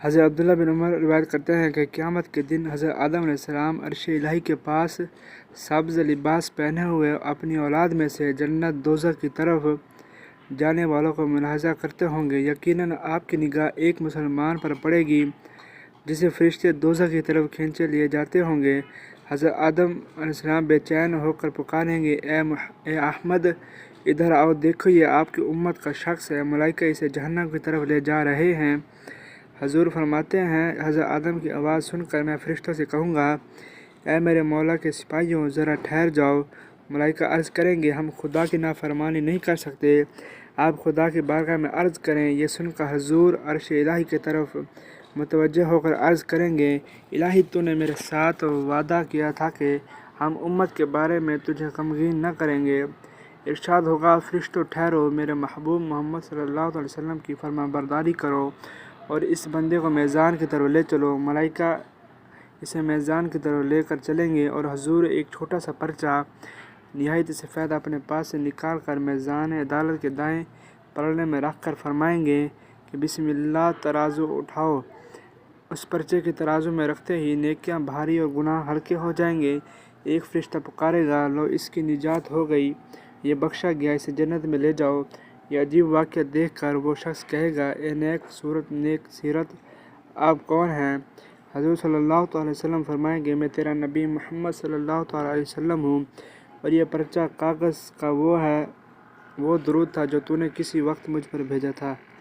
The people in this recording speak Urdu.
حضرت عبداللہ بن عمر روایت کرتے ہیں کہ قیامت کے دن حضرت آدم علیہ السلام عرش الہی کے پاس سبز لباس پہنے ہوئے اپنی اولاد میں سے جنت دوزخ کی طرف جانے والوں کو ملاحظہ کرتے ہوں گے۔ یقیناً آپ کی نگاہ ایک مسلمان پر پڑے گی جسے فرشتے دوزخ کی طرف کھینچے لیے جاتے ہوں گے۔ حضرت آدم علیہ السلام بے چین ہو کر پکاریں گے، اے احمد، ادھر آؤ، دیکھو یہ آپ کی امت کا شخص ہے، ملائکہ اسے جہنم کی طرف لے جا رہے ہیں۔ حضور فرماتے ہیں، حضرت آدم کی آواز سن کر میں فرشتوں سے کہوں گا، اے میرے مولا کے سپاہیوں، ذرا ٹھہر جاؤ۔ ملائکہ عرض کریں گے، ہم خدا کی نافرمانی نہیں کر سکتے، آپ خدا کی بارگاہ میں عرض کریں۔ یہ سن کر حضور عرش الہی کی طرف متوجہ ہو کر عرض کریں گے، الہی تو نے میرے ساتھ وعدہ کیا تھا کہ ہم امت کے بارے میں تجھے غمگین نہ کریں گے۔ ارشاد ہوگا، فرشتوں ٹھہرو، میرے محبوب محمد صلی اللہ علیہ وسلم کی فرما برداری کرو اور اس بندے کو میزان کی طرف لے چلو۔ ملائکہ اسے میزان کی طرف لے کر چلیں گے اور حضور ایک چھوٹا سا پرچہ نہایت سفید اپنے پاس سے نکال کر میزان عدالت کے دائیں پلڑے میں رکھ کر فرمائیں گے کہ بسم اللہ، ترازو اٹھاؤ۔ اس پرچے کے ترازو میں رکھتے ہی نیکیاں بھاری اور گناہ ہلکے ہو جائیں گے۔ ایک فرشتہ پکارے گا، لو اس کی نجات ہو گئی، یہ بخشا گیا، اسے جنت میں لے جاؤ۔ یہ عجیب واقعہ دیکھ کر وہ شخص کہے گا، اے نیک صورت، نیک سیرت، آپ کون ہیں؟ حضور صلی اللہ علیہ وسلم فرمائیں گے، میں تیرا نبی محمد صلی اللہ علیہ وسلم ہوں، اور یہ پرچہ کاغذ کا وہ درود تھا جو تو نے کسی وقت مجھ پر بھیجا تھا۔